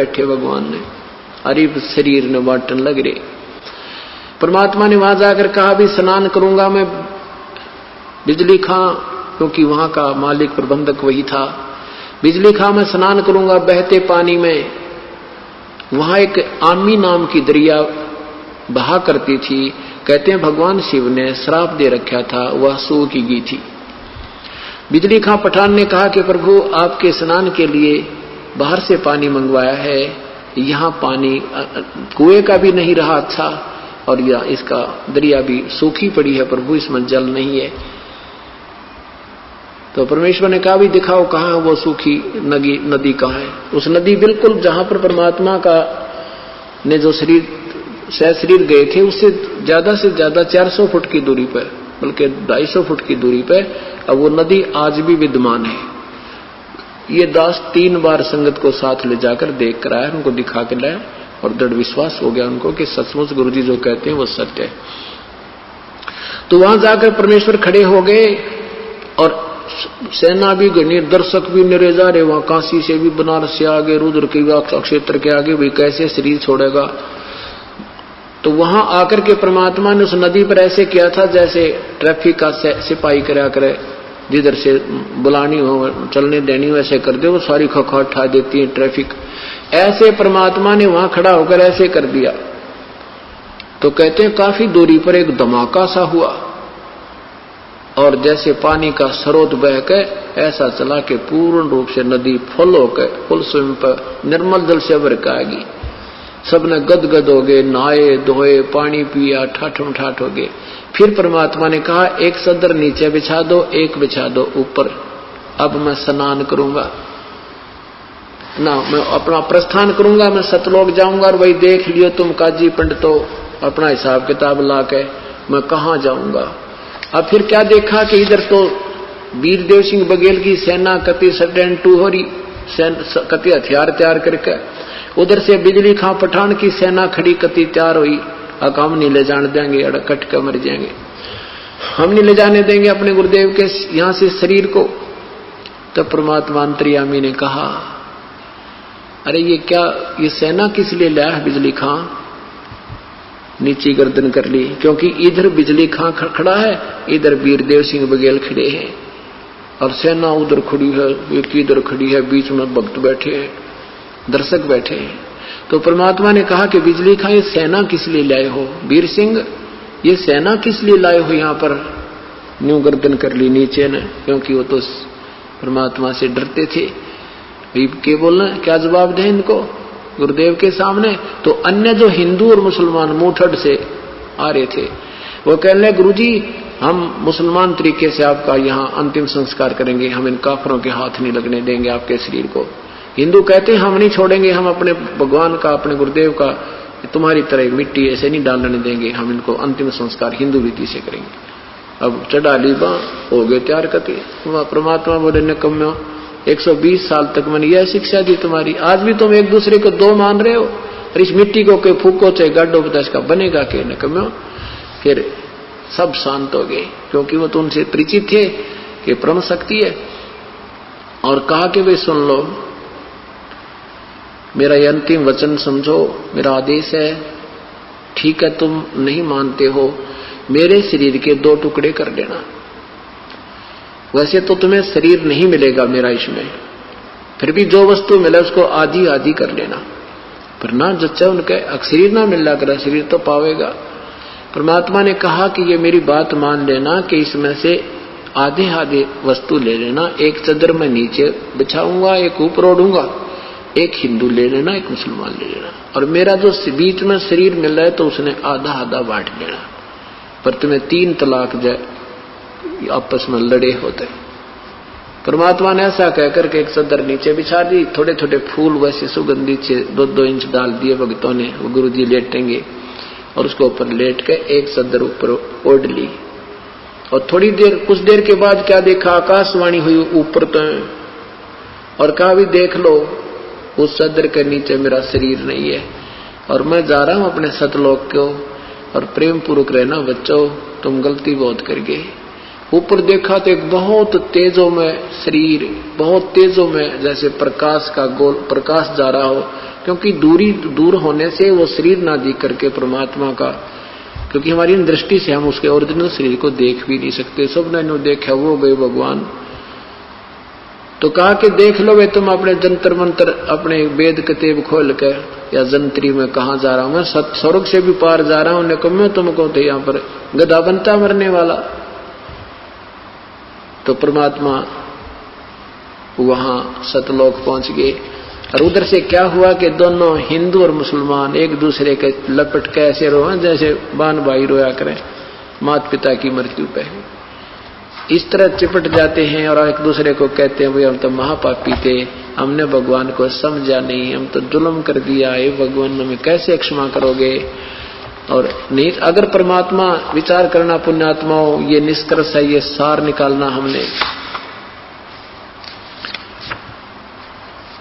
बैठे भगवान ने, अरे शरीर ने बांटन लग रहे। परमात्मा ने वहां जाकर कहा भी स्नान करूंगा मैं बिजली खां, क्योंकि वहां का मालिक प्रबंधक वही था। बिजली खां मैं स्नान करूंगा बहते पानी में। वहां एक आमी नाम की दरिया बहा करती थी। कहते हैं भगवान शिव ने श्राप दे रखा था, वह सूखी गई थी। बिजली खां पठान ने कहा कि प्रभु आपके स्नान के लिए बाहर से पानी मंगवाया है, यहाँ पानी कुएं का भी नहीं रहा अच्छा, और यह इसका दरिया भी सूखी पड़ी है प्रभु, इसमें जल नहीं है। तो परमेश्वर ने कहा भी दिखाओ कहाँ वो सूखी नदी कहाँ है। उस नदी बिल्कुल जहां पर परमात्मा का ने जो शरीर गए थे उससे ज्यादा से ज्यादा 400 फुट की दूरी पर, बल्कि 250 फुट की दूरी पर अब वो नदी आज भी विद्यमान है। ये दास 3 बार संगत को साथ ले जाकर देख कर आए, उनको दिखा के लाए, और दृढ़ विश्वास हो गया उनको कि सचमुच गुरुजी जो कहते हैं वो सत्य है। तो वहां जाकर परमेश्वर खड़े हो गए और सेना भी गणी, दर्शक भी निरे जा रहे। वहां काशी से भी, बनारस से आगे, रुद्र के क्षेत्र के आगे भी कैसे शरीर छोड़ेगा। तो वहां आकर के परमात्मा ने उस नदी पर ऐसे किया था जैसे ट्रैफिक का सिपाही करा करे, जिधर से बुलानी हो चलने देनी हो वैसे कर दे, वो सारी खखा उठा देती है ट्रैफिक। ऐसे परमात्मा ने वहां खड़ा होकर ऐसे कर दिया। तो कहते हैं काफी दूरी पर एक धमाका सा हुआ, और जैसे पानी का स्रोत बह के ऐसा चला के पूर्ण रूप से नदी फुल होकर फुल स्विम पर निर्मल जल से भर के आएगी। सबने गदगद हो गए, नहाए धोए, पानी पिया, ठाठम ठाठ हो गए। फिर परमात्मा ने कहा एक सदर नीचे बिछा दो, एक बिछा दो ऊपर, अब मैं स्नान करूंगा ना, मैं अपना प्रस्थान करूंगा, मैं सतलोक जाऊंगा। और वही देख लियो तुम काजी पंडितो, अपना हिसाब किताब ला के मैं कहां जाऊंगा। अब फिर क्या देखा कि इधर तो वीरदेव सिंह बघेल की सेना कति सडन टू हो रही, कति हथियार तैयार करके, उधर से बिजली खां पठान की सेना खड़ी कति तैयार हुई। हम नहीं ले जाने देंगे, कट कर मर जाएंगे, हम नहीं ले जाने देंगे अपने गुरुदेव के यहां से शरीर को। तब परमात्मा अंतर्यामी ने कहा अरे ये क्या, ये सेना किस लिए लाया है बिजली खां। नीची गर्दन कर ली, क्योंकि इधर बिजली खां खड़ा है, इधर वीरदेव सिंह बघेल खड़े हैं, और सेना उधर खड़ी है, एक इधर खड़ी है, बीच में भक्त बैठे हैं, दर्शक बैठे हैं। तो परमात्मा ने कहा कि बिजली खां ये सेना किस लिए लाए हो, वीर सिंह ये सेना किस लिए लाए हो यहाँ पर। न्यू गर्दन कर ली नीचे ने, क्योंकि वो तो परमात्मा से डरते थे। क्या बोलना, क्या जवाब दें इनको गुरुदेव के सामने। तो अन्य जो हिंदू और मुसलमान मुठड़ से आ रहे थे, वो कहने लगे गुरुजी हम मुसलमान तरीके से आपका यहाँ अंतिम संस्कार करेंगे, हम इन काफरों के हाथ नहीं लगने देंगे आपके शरीर को। हिंदू कहते हैं हम नहीं छोड़ेंगे, हम अपने भगवान का, अपने गुरुदेव का तुम्हारी तरह मिट्टी ऐसे नहीं डालने देंगे, हम इनको अंतिम संस्कार हिंदू रीति से करेंगे। अब चढ़ा ली बा हो गए तैयार करती। परमात्मा बोले निकम्मो 120 साल तक मैंने यह शिक्षा दी तुम्हारी, आज भी तुम एक दूसरे को दो मान रहे हो, और इस मिट्टी को के फूको चाहे गाडो बता इसका बनेगा के निकम्मो। फिर सब शांत हो गए, क्योंकि वो तो उनसे परिचित थे कि ब्रह्म शक्ति है। और कहा कि वे सुन लो, मेरा ये अंतिम वचन समझो, मेरा आदेश है, ठीक है तुम नहीं मानते हो, मेरे शरीर के 2 टुकड़े कर देना। वैसे तो तुम्हें शरीर नहीं मिलेगा मेरा इसमें, फिर भी जो वस्तु मिले उसको आधी आधी कर लेना, पर ना जच्चा उनके शरीर ना मिल रहा, शरीर तो पावेगा। परमात्मा ने कहा कि ये मेरी बात मान लेना कि इसमें से आधे आधे वस्तु ले लेना, एक चदर में नीचे बिछाऊंगा, एक ऊपर ओढ़ूंगा, एक हिंदू ले लेना, एक मुसलमान ले लेना, और मेरा जो बीच में शरीर मिल रहा है तो उसने आधा आधा बांट लेना, पर तुम्हें 3 तलाक जाए आपस में लड़े होते। परमात्मा ने ऐसा कहकर के एक चदर नीचे बिछा दी, थोड़े थोड़े फूल वैसे सुगंधित से 2-2 इंच डाल दिए भक्तों ने, वो गुरु जी लेटेंगे, और उसको ऊपर लेट के एक चदर ऊपर ओढ़ ली। और थोड़ी देर, कुछ देर के बाद क्या देखा, आकाशवाणी हुई ऊपर तो, और कहा भी देख लो उस चदर के नीचे मेरा शरीर नहीं है, और मैं जा रहा हूं अपने सतलोक को, और प्रेम पूर्वक रहना बच्चों, तुम गलती बहुत कर गए। ऊपर देखा तो एक बहुत तेजों में शरीर, बहुत तेजों में जैसे प्रकाश का गोल प्रकाश जा रहा हो, क्योंकि दूर होने से वो शरीर ना दिख करके परमात्मा का, क्योंकि हमारी दृष्टि से हम उसके ओरिजिनल शरीर को देख भी नहीं सकते। सबने नो देखा वो गए भगवान। तो कहा कि देख लो वे तुम अपने जंतर मंतर अपने वेद कतेब खोल के या जंत्री में कहा जा रहा हूं, मैं स्वर्ग से भी पार जा रहा हूं। उन्हें कहा मैं तुमको तो यहाँ पर गधा बनता मरने वाला। तो परमात्मा वहां सतलोक पहुंच गए। और उधर से क्या हुआ कि दोनों हिंदू और मुसलमान एक दूसरे के लपट के ऐसे रोए जैसे बान भाई रोया करें माता पिता की मृत्यु पे। इस तरह चिपट जाते हैं और एक दूसरे को कहते हैं भाई हम तो महापापी थे, हमने भगवान को समझा नहीं, हम तो जुल्म कर दिया है, भगवान हमें कैसे क्षमा करोगे। और नहीं, अगर परमात्मा विचार करना पुण्यात्माओं, ये निष्कर्ष है, ये सार निकालना, हमने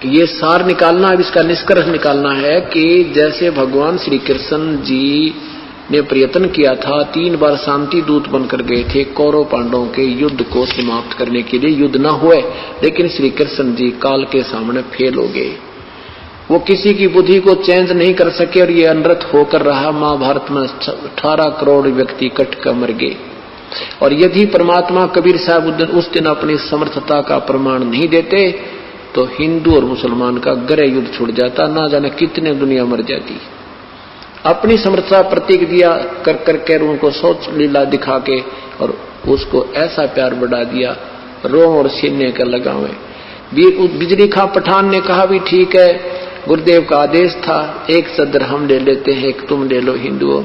ये सार निकालना, अब इसका निष्कर्ष निकालना है कि जैसे भगवान श्री कृष्ण जी ने प्रयत्न किया था, 3 बार शांति दूत बनकर गए थे कौरव पांडवों के युद्ध को समाप्त करने के लिए, युद्ध न हुए, लेकिन श्री कृष्ण जी काल के सामने फेल हो गए। वो किसी की बुद्धि को चेंज नहीं कर सके और ये अनर्थ होकर रहा। महाभारत में 18 करोड़ व्यक्ति कट कर मर गए। और यदि परमात्मा कबीर साहब उस दिन अपनी समर्थता का प्रमाण नहीं देते तो हिंदू और मुसलमान का गहरा युद्ध छूट जाता, ना जाने कितने दुनिया मर जाती। अपनी समर्थता प्रतीक दिया कर करके उनको सोच लीला दिखा के और उसको ऐसा प्यार बढ़ा दिया, रोम और सीने का लगावे। बिजली खां पठान ने कहा भी ठीक है, गुरुदेव का आदेश था, एक सदर हम ले लेते हैं, एक तुम ले लो हिंदुओं।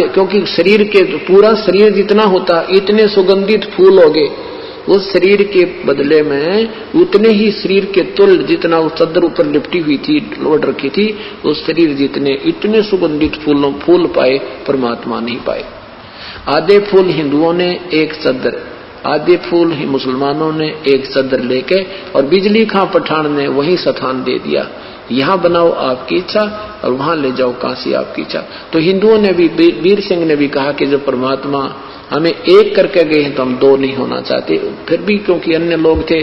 क्योंकि शरीर के पूरा शरीर जितना होता इतने सुगंधित फूल हो गए, उस शरीर के बदले में उतने ही शरीर के तुल जितना उस चद्दर ऊपर लिपटी हुई थी, लोड रखी थी, उस शरीर जितने इतने सुगंधित फूल पाए परमात्मा नहीं पाए। आधे फूल हिंदुओं ने एक चद्दर, आधे फूल ही मुसलमानों ने एक चद्दर लेके, और बिजली खां पठान ने वही स्थान दे दिया, यहाँ बनाओ आपकी इच्छा और वहां ले जाओ काशी आपकी इच्छा। तो हिंदुओं ने भी, वीर सिंह ने भी कहा कि जब परमात्मा हमें एक करके गए हैं तो हम 2 नहीं होना चाहते। फिर भी क्योंकि अन्य लोग थे,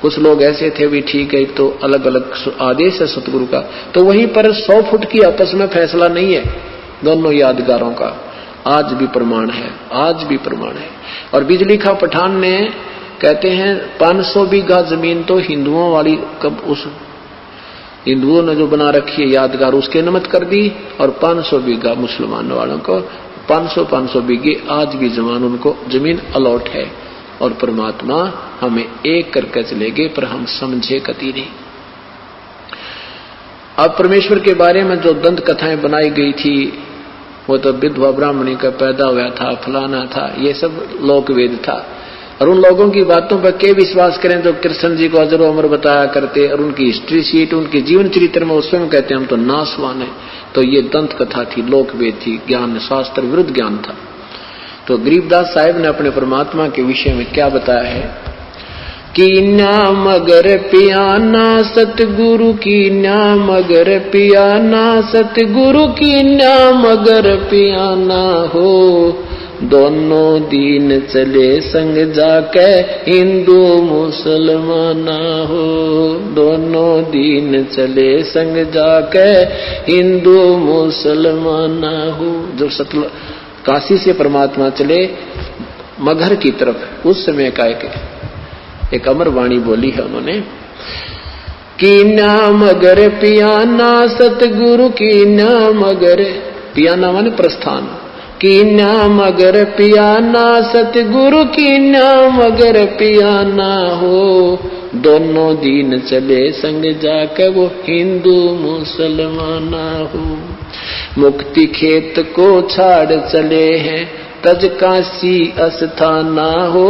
कुछ लोग ऐसे थे भी ठीक है, तो अलग अलग आदेश है सतगुरु का, तो वहीं पर 100 फुट की आपस में फैसला नहीं है दोनों यादगारों का। आज भी प्रमाण है, आज भी प्रमाण है। और बिजली खां पठान ने कहते हैं 500 बीघा जमीन तो हिंदुओं वाली, कब उस हिंदुओं ने जो बना रखी है यादगार उसके नमत कर दी, और 500 बीघा मुसलमान वालों को, 500 बीघे आज भी जमान उनको जमीन अलॉट है। और परमात्मा हमें एक करके चलेगे, पर हम समझे कति नहीं। अब परमेश्वर के बारे में जो दंत कथाएं बनाई गई थी, वो तो विधवा ब्राह्मणी का पैदा हुआ था, फलाना था, ये सब लोक वेद था। और उन लोगों की बातों पर के विश्वास करें जो कृष्ण जी को अजर अमर बताया करते, और उनकी हिस्ट्री शीट, उनके जीवन चरित्र में उसमें कहते हैं हम तो नासवान है। तो ये दंत कथा थी, लोक वेद थी, ज्ञान शास्त्र विरुद्ध ज्ञान था। तो गरीबदास साहिब ने अपने परमात्मा के विषय में क्या बताया है कि नाम अगर पियाना सतगुरु की, नाम अगर पियाना सतगुरु की, नाम अगर पियाना हो, दोनों दीन चले संग जाके हिंदू मुसलमाना हो, दोनों दीन चले संग जाके हिंदू मुसलमाना हो। जो काशी से परमात्मा चले मगहर की तरफ, उस समय का एक अमर वाणी बोली है उन्होंने कि नाम अगर पियाना सतगुरु की, नाम अगर पियाना माने प्रस्थान, कि नाम अगर पियाना सतगुरु की, नाम अगर पियाना हो, दोनों दीन चले संग जाके वो हिंदू मुसलमाना हो। मुक्ति खेत को छाड़ चले हैं तज काशी अस्थाना हो,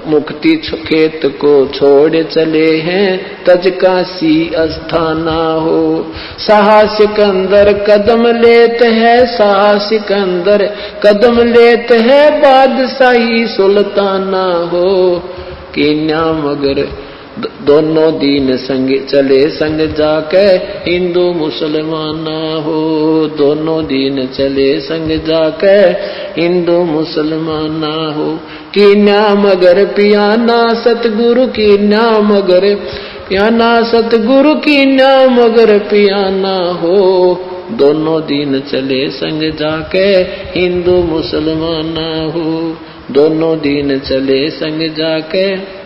मुक्ति खेत को छोड़ चले हैं तज काशी अस्थाना हो। साहसिक अंदर कदम लेते हैं, साहसिक अंदर कदम लेते हैं, बादशाही सुल्ताना हो, कि नाम अगर दोनों दीन संग चले संग जाके हिंदू मुसलमाना हो, दोनों दीन चले संग जाके हिंदू मुसलमान हो। कीन्या मगर पियाना सतगुरु कीन्या मगर पियाना सतगुरु कीन्या मगर पियाना हो। दोनों दिन चले संग जाके हिंदू मुसलमान हो। दोनों दिन चले संग जाके